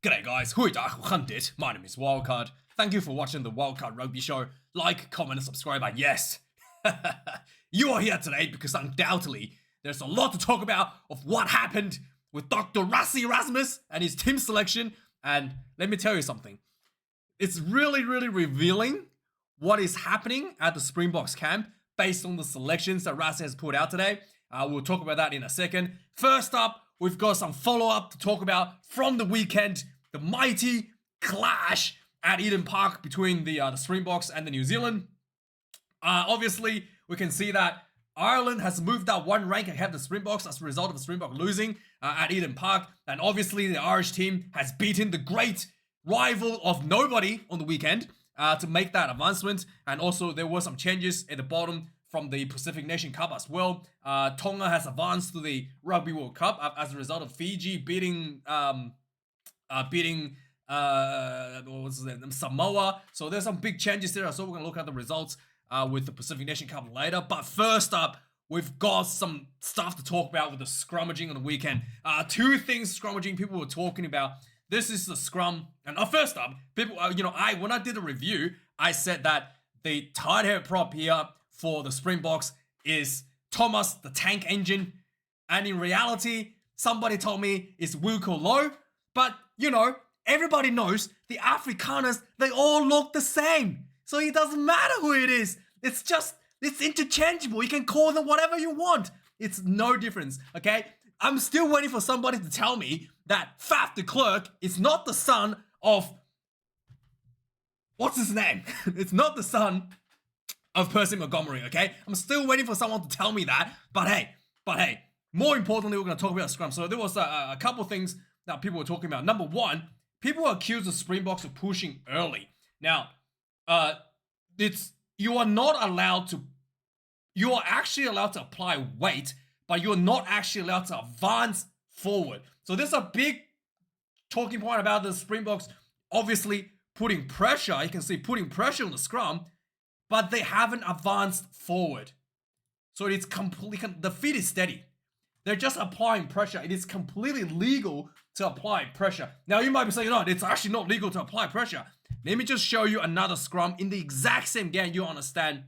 G'day guys, Huidak, my name is Wildkard. Thank you for watching the Wildkard Rugby Show. Like, comment, and subscribe, and yes, you are here today because undoubtedly there's a lot to talk about of what happened with Dr. Rassie and his team selection. And let me tell you something. It's really revealing what is happening at the Springboks camp based on the selections that Rassie has put out today. We'll talk about that in a second. First up, we've got some follow-up to talk about from the weekend. The mighty clash at Eden Park between the Springboks and the New Zealand. Obviously, we can see that Ireland has moved up one rank ahead of the Springboks as a result of the Springboks losing at Eden Park. And obviously, the Irish team has beaten the great rival of nobody on the weekend to make that advancement. And also, there were some changes at the bottom from the Pacific Nation Cup as well. Tonga has advanced to the Rugby World Cup as a result of Fiji beating Samoa. So there's some big changes there. So we're going to look at the results with the Pacific Nation Cup later. But first up, we've got some stuff to talk about with the scrummaging on the weekend. Two things scrummaging people were talking about. This is the scrum. And first up, people, when I did a review, I said that the tight head prop here for the Springboks is Thomas the Tank Engine. And in reality, somebody told me it's Wilco Low. But, everybody knows the Afrikaners, they all look the same. So it doesn't matter who it is. It's interchangeable. You can call them whatever you want. It's no difference, okay? I'm still waiting for somebody to tell me that Faf de Klerk is not the son of... What's his name? It's not the son of Percy Montgomery, okay? I'm still waiting for someone to tell me that. But hey, more importantly, we're going to talk about Scrum. So there was a couple things that people were talking about. Number one, people accuse the Springboks of pushing early. Now, you are actually allowed to apply weight, but you're not actually allowed to advance forward. So there's a big talking point about the Springboks obviously putting pressure. You can see putting pressure on the scrum, but they haven't advanced forward. So it's completely, the feet is steady. They're just applying pressure. It is completely legal to apply pressure. Now you might be saying, no, it's actually not legal to apply pressure. Let me just show you another scrum in the exact same game. You understand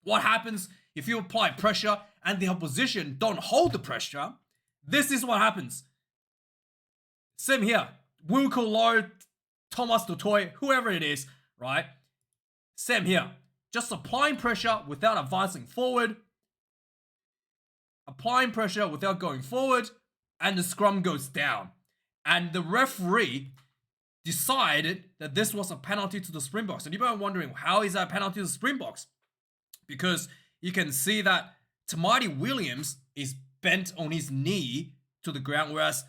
what happens if you apply pressure and the opposition don't hold the pressure. This is what happens. Same here. Wilco Low, Thomas Dutoy, whoever it is, right? Same here. Just applying pressure without advancing forward. Applying pressure without going forward. And the scrum goes down. And the referee decided that this was a penalty to the Springboks. And you might be wondering, how is that a penalty to the Springboks? Because you can see that Tamati Williams is bent on his knee to the ground, whereas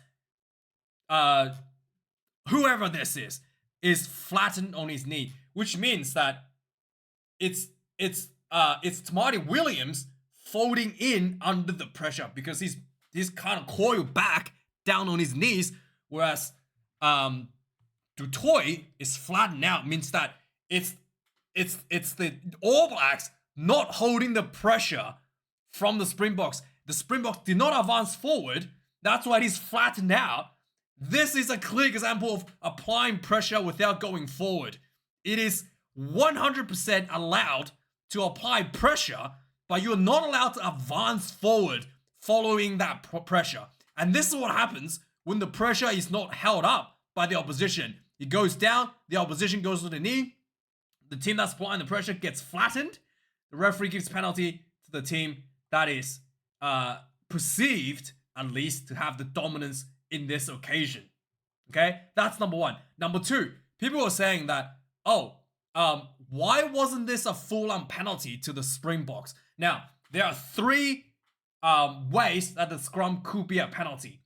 whoever this is flattened on his knee, which means that it's Tamati Williams folding in under the pressure because he's kind of coiled back down on his knees, whereas Dutoy is flattened out, means that it's the All Blacks not holding the pressure from the Springboks. The Springboks did not advance forward. That's why he's flattened out. This is a clear example of applying pressure without going forward. It is 100% allowed to apply pressure, but you're not allowed to advance forward following that pressure. And this is what happens when the pressure is not held up by the opposition. It goes down, the opposition goes to the knee, the team that's applying the pressure gets flattened, the referee gives penalty to the team that is perceived, at least, to have the dominance in this occasion. Okay, that's number one. Number two, people are saying that, why wasn't this a full-on penalty to the Springboks? Now, there are three ways that the scrum could be a penalty.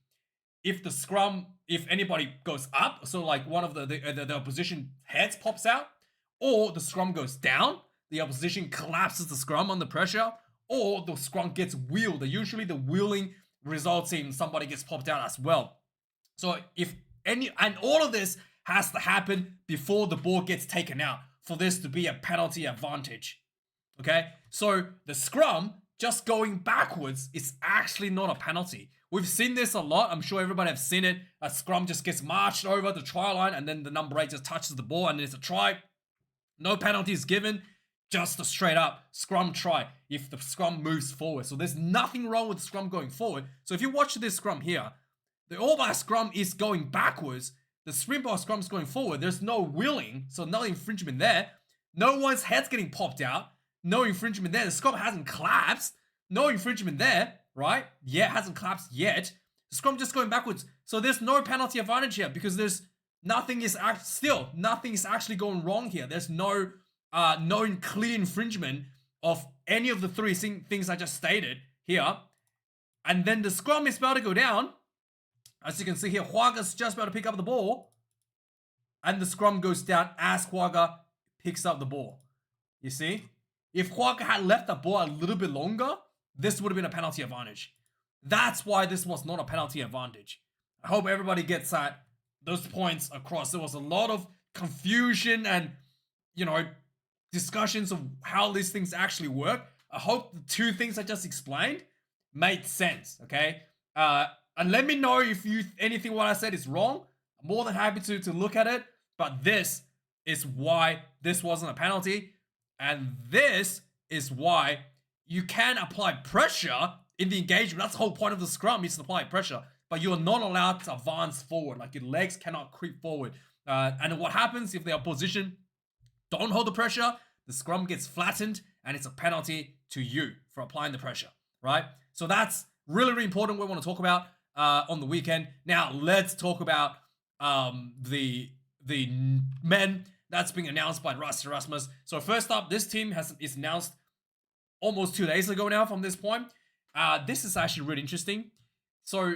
If anybody goes up, so like one of the opposition heads pops out, or the scrum goes down, the opposition collapses the scrum under pressure, or the scrum gets wheeled. Usually the wheeling results in somebody gets popped out as well. So and all of this has to happen before the ball gets taken out for this to be a penalty advantage. Okay, so the scrum just going backwards is actually not a penalty, We've seen this a lot. I'm sure everybody have seen it. A scrum just gets marched over the try line and then the number 8 just touches the ball and it's a try. No penalties given. Just a straight up scrum try if the scrum moves forward. So there's nothing wrong with the scrum going forward. So if you watch this scrum here, the All Black scrum is going backwards. The Springboks scrum is going forward. There's no wheeling, so no infringement there. No one's head's getting popped out. No infringement there. The scrum hasn't collapsed. No infringement there, right? Yeah, it hasn't collapsed yet. The scrum just going backwards. So there's no penalty advantage here because nothing is actually going wrong here. There's no clear infringement of any of the three things I just stated here. And then the scrum is about to go down. As you can see here, Huaga's just about to pick up the ball. And the scrum goes down as Huaga picks up the ball. You see? If Huaga had left the ball a little bit longer, this would have been a penalty advantage. That's why this was not a penalty advantage. I hope everybody gets those points across. There was a lot of confusion and, discussions of how these things actually work. I hope the two things I just explained made sense, okay? And let me know if anything what I said is wrong. I'm more than happy to look at it. But this is why this wasn't a penalty. And this is why you can apply pressure in the engagement. That's the whole point of the scrum, is to apply pressure. But you're not allowed to advance forward. Like, your legs cannot creep forward. And what happens if the opposition don't hold the pressure? The scrum gets flattened and it's a penalty to you for applying the pressure, right? So that's really, really important what we want to talk about on the weekend. Now, let's talk about the men that's being announced by Rassie Erasmus. So first up, this team is announced almost 2 days ago now from this point. This is actually really interesting. So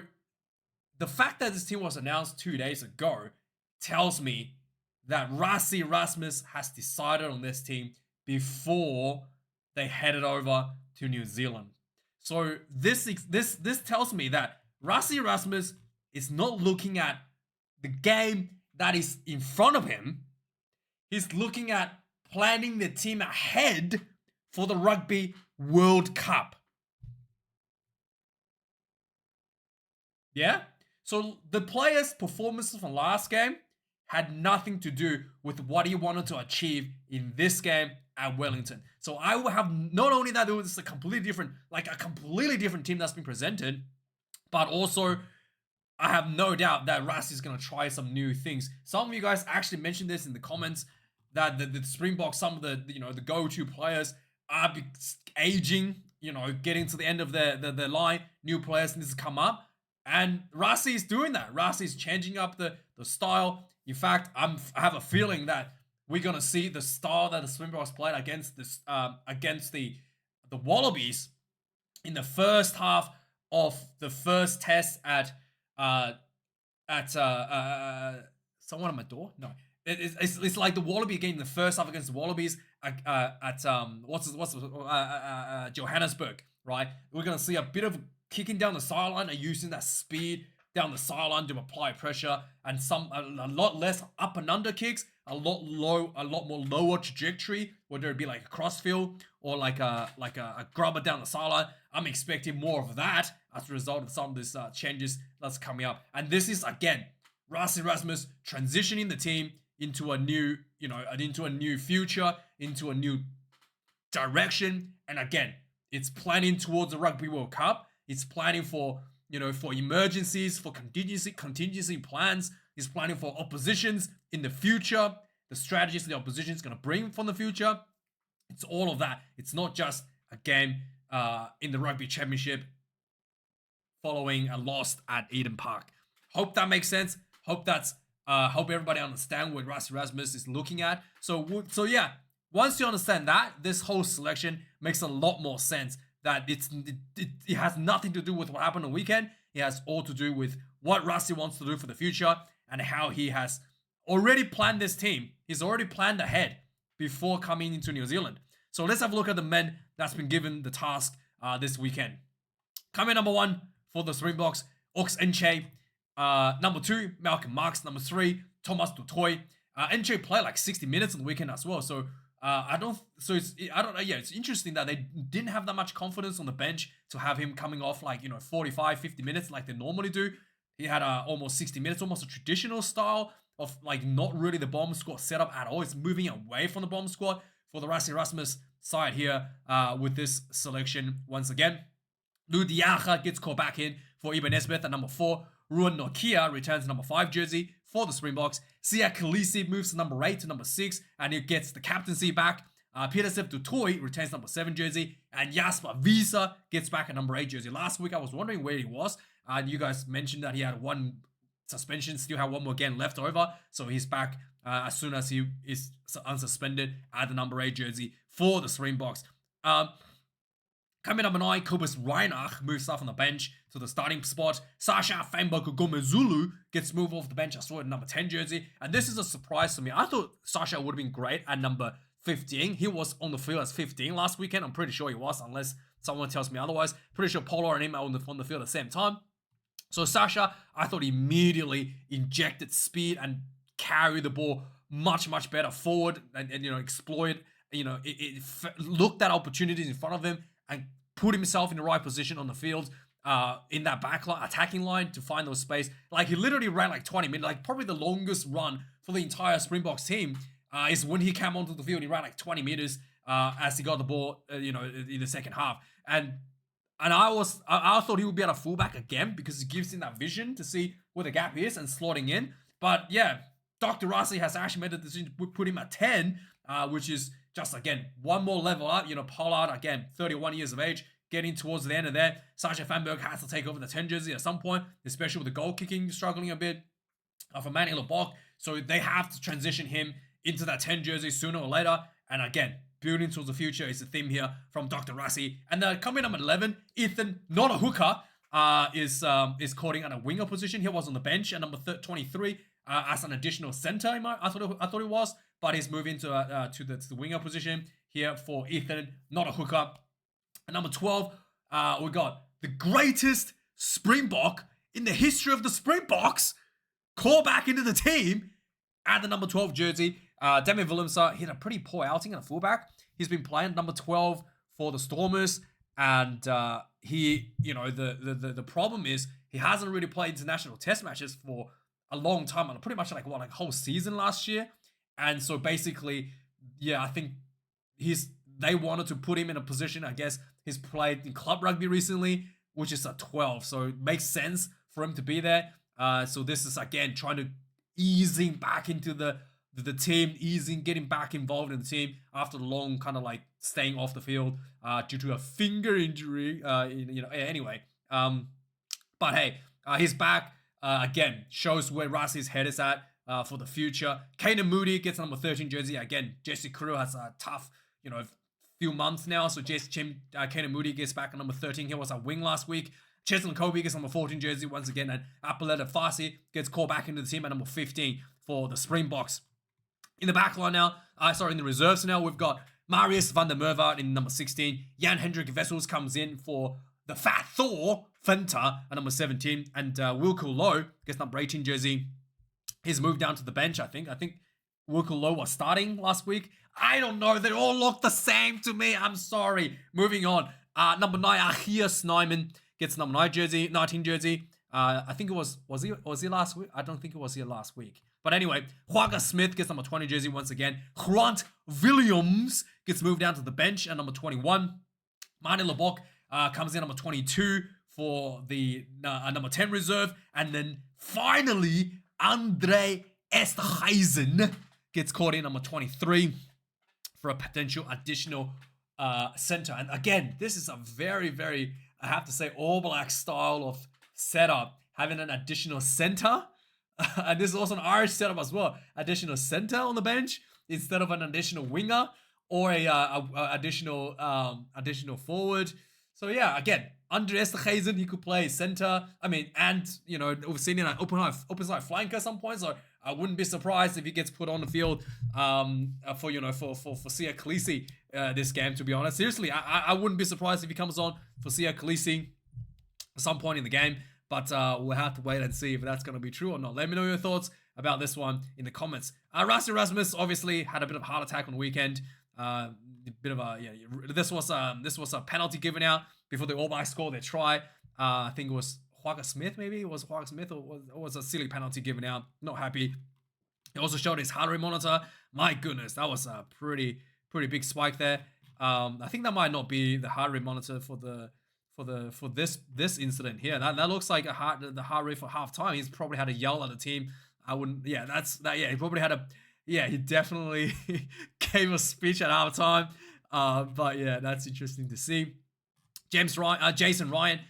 the fact that this team was announced 2 days ago tells me that Rassie Erasmus has decided on this team before they headed over to New Zealand. So this tells me that Rassie Erasmus is not looking at the game that is in front of him. He's looking at planning the team ahead for the Rugby World Cup. Yeah? So the players' performances from last game had nothing to do with what he wanted to achieve in this game at Wellington. So I will have, not only that, there was a completely different team that's been presented, but also I have no doubt that Rassie is going to try some new things. Some of you guys actually mentioned this in the comments, that the Springboks, some of the go-to players are aging, getting to the end of their line. New players need to come up. And Rassie is doing that. Rassie is changing up the style. In fact, I have a feeling that we're going to see the style that the Springboks played against the Wallabies in the first half of the first test at someone at my door? No. It's like the Wallaby game in the first half against the Wallabies at Johannesburg, right? We're going to see a bit of kicking down the sideline and using that speed down the sideline to apply pressure, and a lot less up and under kicks, a lot more lower trajectory, whether it be like a crossfield or like a grubber down the sideline. I'm expecting more of that as a result of some of these changes that's coming up. And this is, again, Rassie Erasmus transitioning the team into a new, into a new future, into a new direction. And again, it's planning towards the Rugby World Cup. It's planning for emergencies, for contingency plans. It's planning for oppositions in the future, the strategies the opposition is going to bring from the future. It's all of that. It's not just a game in the Rugby Championship following a loss at Eden Park. Hope that makes sense. Hope everybody understand what Rassie Erasmus is looking at. So yeah, once you understand that, this whole selection makes a lot more sense. That it has nothing to do with what happened on the weekend. It has all to do with what Rassie wants to do for the future and how he has already planned this team. He's already planned ahead before coming into New Zealand. So let's have a look at the men that's been given the task this weekend. Coming number 1 for the Springboks, Ox Enche. Number 2, Malcolm Marx. Number 3, Thomas Dutoy. Enche played like 60 minutes on the weekend as well. So I don't. So I don't know. Yeah, it's interesting that they didn't have that much confidence on the bench to have him coming off like 45, 50 minutes like they normally do. He had almost 60 minutes, almost a traditional style of like not really the bomb squad setup at all. It's moving away from the bomb squad for the Rassie Erasmus side here with this selection once again. Lou Diacha gets called back in for Ibn Nesbeth at number 4. Ruan Nokia returns to number 5 jersey for the Springboks. Sia Khaleesi moves to number 8 to number 6, and he gets the captaincy back. Pieter-Steph du Toit retains number 7 jersey, and Jasper Wiese gets back at number 8 jersey. Last week, I was wondering where he was, and you guys mentioned that he had 1 suspension, still had 1 more game left over, so he's back as soon as he is unsuspended at the number 8 jersey for the Springboks. Coming number 9, Kobus Reinach moves off on the bench to the starting spot. Sasha Famboku Gomezulu gets moved off the bench. I saw it in number 10 jersey. And this is a surprise to me. I thought Sasha would have been great at number 15. He was on the field as 15 last weekend. I'm pretty sure he was, unless someone tells me otherwise. Pretty sure Polo and him are on the field at the same time. So Sasha, I thought immediately injected speed and carried the ball much, much better forward and exploit, it looked at opportunities in front of him and put himself in the right position on the field in that back line, attacking line to find those space. Like, he literally ran like 20 minutes, like probably the longest run for the entire Springboks team is when he came onto the field. He ran like 20 meters as he got the ball, in the second half. And I thought he would be at a fullback again because it gives him that vision to see where the gap is and slotting in. But yeah, Dr. Rassie has actually made the decision to put him at 10, which is just, again, one more level up. Pollard, again, 31 years of age, getting towards the end of there. Sasha Famberg has to take over the 10 jersey at some point, especially with the goal kicking struggling a bit for Manny Lebok. So they have to transition him into that 10 jersey sooner or later. And again, building towards the future is the theme here from Dr. Rassie. And coming number 11, Ethan, not a hooker, is courting at a winger position. He was on the bench at number 23 as an additional center. I thought it was. But he's moving to the winger position here for Ethan, not a hooker. At number 12, we got the greatest Springbok in the history of the Springboks call back into the team at the number 12 jersey. Damian Willemse, he had a pretty poor outing at a fullback. He's been playing number 12 for the Stormers, and the problem is he hasn't really played international test matches for a long time, and pretty much like a whole season last year. And so basically, yeah, I think they wanted to put him in a position. I guess he's played in club rugby recently, which is a 12. So it makes sense for him to be there. So this is, again, trying to easing back into the team, getting back involved in the team after the long kind of like staying off the field due to a finger injury. Anyway. But hey, he's back. Again, shows where Rassie's head is at. For the future. Kanan Moody gets number 13 jersey. Again, Jesse Crew has a tough, few months now. So Kanan Moody gets back at number 13. He was a wing last week. Cheslin Kobe gets number 14 jersey once again. And Apaleta Farsi gets called back into the team at number 15 for the Springboks. In the back line now, in the reserves now, we've got Marius van der Merwe in number 16. Jan Hendrik Wessels comes in for the Fat Thor, Fenta, at number 17. And Wilco Lowe gets number 18 jersey. He's moved down to the bench, I think. I think Wilco Lowe was starting last week. I don't know. They all look the same to me. I'm sorry. Moving on. Number 9, Ahia Snyman gets number 19 jersey. I think it was he last week? I don't think it was here last week. But anyway, Huaga Smith gets number 20 jersey once again. Grant Williams gets moved down to the bench at number 21. Manny Lebok comes in number 22 for the number 10 reserve. And then finally, Andre Esterhuizen gets caught in number 23 for a potential additional center. And again, this is a very, very, I have to say, All Black style of setup, having an additional center. And this is also an Irish setup as well. Additional center on the bench instead of an additional winger or a additional forward. So yeah, again, Andre Esterhuizen, he could play center. I mean, and we've seen him at open side flanker at some point. So I wouldn't be surprised if he gets put on the field for Sia Khaleesi this game. To be honest, seriously, I wouldn't be surprised if he comes on for Sia Khaleesi at some point in the game. But we'll have to wait and see if that's going to be true or not. Let me know your thoughts about this one in the comments. Rassie Erasmus obviously had a bit of a heart attack on the weekend. Bit of a This was a penalty given out before the All Blacks scored their try. I think it was Wildkard Smith, maybe it was Wildkard Smith, or it was a silly penalty given out. Not happy. He also showed his heart rate monitor. My goodness, that was a pretty big spike there. I think that might not be the heart rate monitor for this incident here. That looks like the heart rate for half time. He's probably had a yell at the team. I wouldn't. Yeah, that's that. Yeah, he probably had a. Yeah, he definitely gave a speech at half time. But yeah, that's interesting to see. Jason Ryan,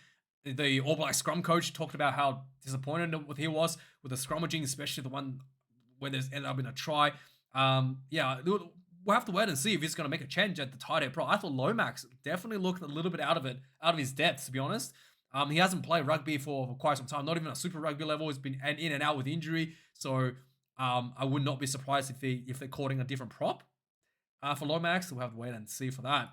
the All Black scrum coach, talked about how disappointed he was with the scrummaging, especially the one when there's ended up in a try. Yeah, we'll have to wait and see if he's going to make a change at the tight end pro. I thought Lomax definitely looked a little bit out of his depth, to be honest. He hasn't played rugby for quite some time, not even a super rugby level. He's been in and out with injury, so I would not be surprised if they're calling a different prop for Lomax. We'll have to wait and see for that.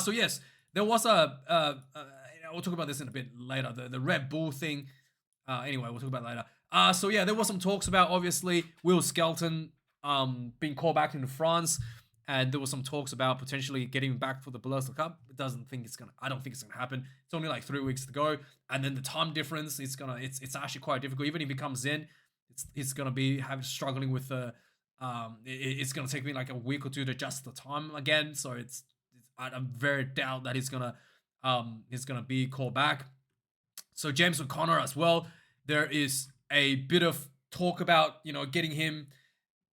So yes, there was we'll talk about this in a bit later. The Red Bull thing. Anyway, we'll talk about it later. So yeah, there was some talks about obviously Will Skelton being called back into France, and there was some talks about potentially getting him back for the Ballosa Cup. I don't think it's gonna happen. It's only like 3 weeks to go, and then the time difference, it's actually quite difficult. Even if he comes in, it's gonna be struggling with the it's gonna take me like a week or two to adjust the time again. So I'm very doubt that he's gonna be called back. So James O'Connor as well. There is a bit of talk about getting him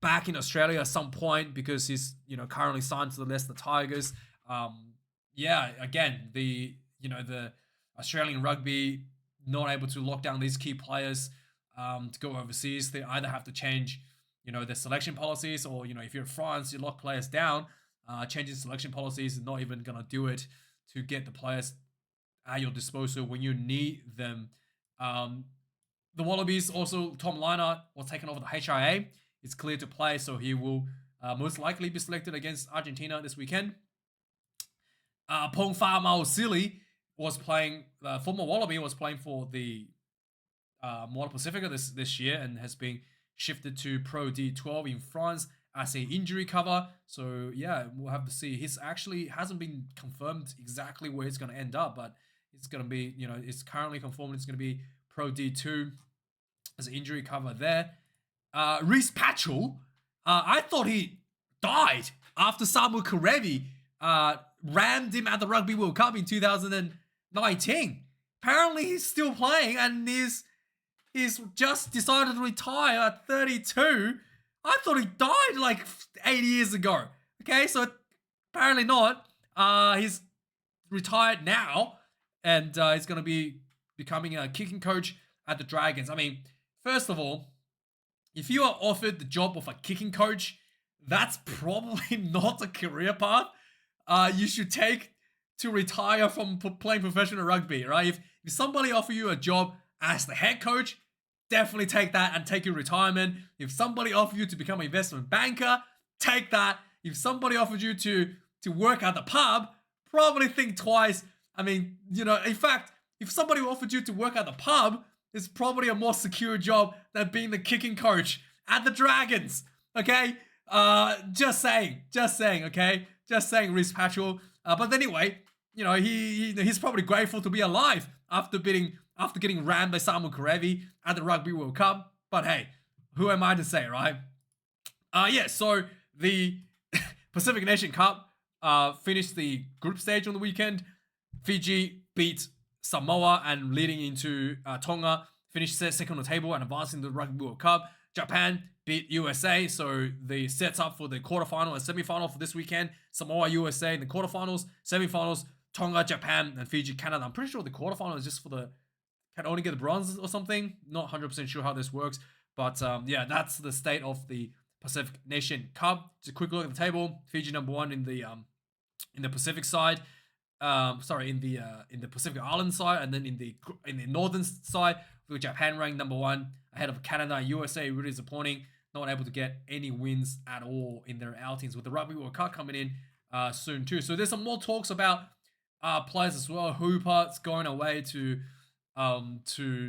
back in Australia at some point because he's currently signed to the Leicester Tigers. Yeah, again the Australian rugby not able to lock down these key players to go overseas. They either have to change their selection policies, or if you're France, you lock players down. Changing selection policies is not even gonna do it to get the players at your disposal when you need them. The Wallabies also, Tom Liner was taken over the HIA. It's clear to play, so he will most likely be selected against Argentina this weekend. Pongfa Mausili was playing, former Wallaby was playing for the Moana Pacifica this year and has been shifted to Pro D12 in France as a injury cover. So yeah, we'll have to see. He's actually hasn't been confirmed exactly where he's going to end up, but it's going to be, it's currently confirmed it's going to be Pro D2 as an injury cover there. Rhys Patchell, I thought he died after Samu Karevi rammed him at the Rugby World Cup in 2019. Apparently he's still playing, and he's just decided to retire at 32. I thought he died like 8 years ago. Okay, so apparently not. He's retired now, and he's going to be becoming a kicking coach at the Dragons. I mean, first of all, if you are offered the job of a kicking coach, that's probably not a career path you should take to retire from playing professional rugby, right? If somebody offer you a job as the head coach, definitely take that and take your retirement. If somebody offered you to become an investment banker, take that. If somebody offered you to work at the pub, probably think twice. I mean, in fact, if somebody offered you to work at the pub, it's probably a more secure job than being the kicking coach at the Dragons. Okay? Just saying, okay? Just saying, Rhys Patchell. But anyway, he's probably grateful to be alive after getting rammed by Samu Karevi at the Rugby World Cup. But hey, who am I to say, right? Yeah, so the Pacific Nation Cup finished the group stage on the weekend. Fiji beat Samoa and leading into Tonga, finished second on the table and advancing to the Rugby World Cup. Japan beat USA, so the sets up for the quarterfinal and semi-final for this weekend. Samoa, USA in the quarterfinals, semi-finals, Tonga, Japan, and Fiji, Canada. I'm pretty sure the quarterfinal is just can only get the bronze or something. Not 100% sure how this works, but yeah, that's the state of the Pacific Nation Cup. Just a quick look at the table. Fiji number one in the Pacific side. Sorry, in the Pacific Island side, and then in the northern side, with Japan ranked number one ahead of Canada and USA. Really disappointing, not able to get any wins at all in their outings, with the Rugby World Cup coming in soon too. So there's some more talks about players as well. Hooper's going away to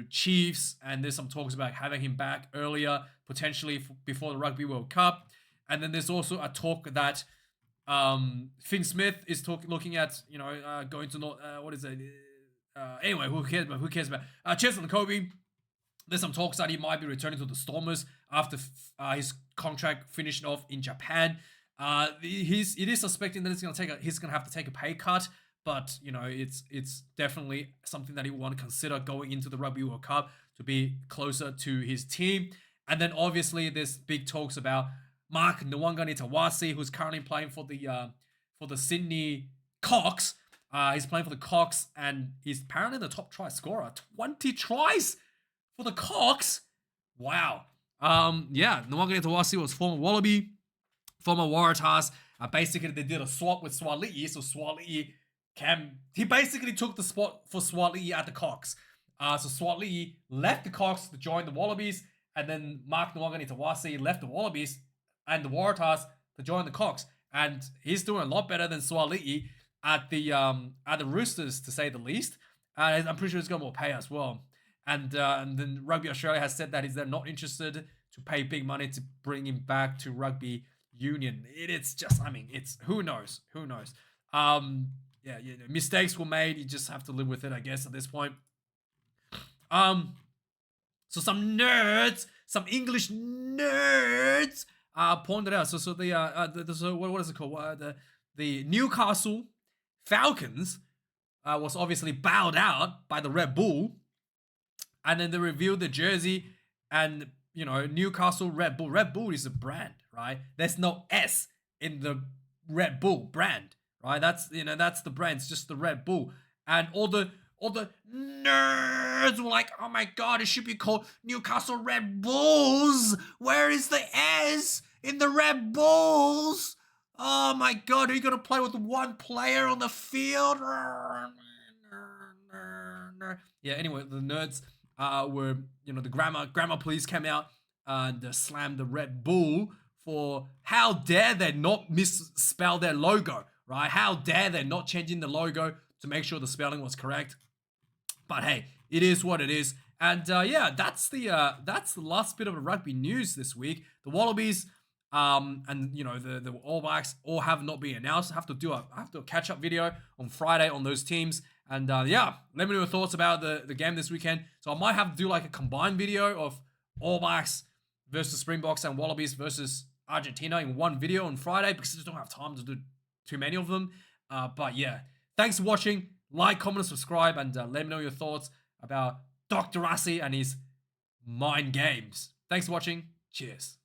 Chiefs, and there's some talks about having him back earlier, potentially before the Rugby World Cup. And then there's also a talk that Finn Smith is looking at, going to what is it? Anyway, who cares about Cheslin Kobe? There's some talks that he might be returning to the Stormers after his contract finished off in Japan. It is suspecting that he's gonna have to take a pay cut, but it's definitely something that he will want to consider going into the Rugby World Cup to be closer to his team. And then obviously there's big talks about Mark Nwangani-Tawasi, who's currently playing for the Sydney Cox. He's playing for the Cox, and he's apparently the top try scorer. 20 tries for the Cox. Wow. Nwangani-Tawasi was former Wallaby, former Waratahs. Basically, they did a swap with Swali'i, so Swali'i he basically took the spot for Swali'i at the Cox. So Swali'i left the Cox to join the Wallabies, and then Mark Nwangani-Tawasi left the Wallabies and the Waratahs to join the Cox. And he's doing a lot better than Swali'i at the Roosters, to say the least. And I'm pretty sure he's got more pay as well. And then Rugby Australia has said that they're not interested to pay big money to bring him back to Rugby Union. It's just, it's who knows. Mistakes were made. You just have to live with it, I guess, at this point. So some English nerds, pointed out. So what is it called? The Newcastle Falcons was obviously bowed out by the Red Bull, and then they revealed the jersey, and Newcastle Red Bull. Red Bull is a brand, right? There's no S in the Red Bull brand, right? That's the brand. It's just the Red Bull, and all the nerds were like, oh my god, it should be called Newcastle Red Bulls. Where is the S in the Red Bulls? Oh my god, are you going to play with one player on the field? Yeah, anyway, the nerds were, the grammar police came out and slammed the Red Bull for how dare they not misspell their logo, right? How dare they not changing the logo to make sure the spelling was correct. But hey, it is what it is. And that's the last bit of the rugby news this week. The Wallabies and the All Blacks all have not been announced. I have to do a catch-up video on Friday on those teams. And let me know your thoughts about the game this weekend. So I might have to do like a combined video of All Blacks versus Springboks and Wallabies versus Argentina in one video on Friday, because I just don't have time to do too many of them. But yeah, thanks for watching. Like, comment, and subscribe, and let me know your thoughts about Dr. Rassie and his mind games. Thanks for watching. Cheers.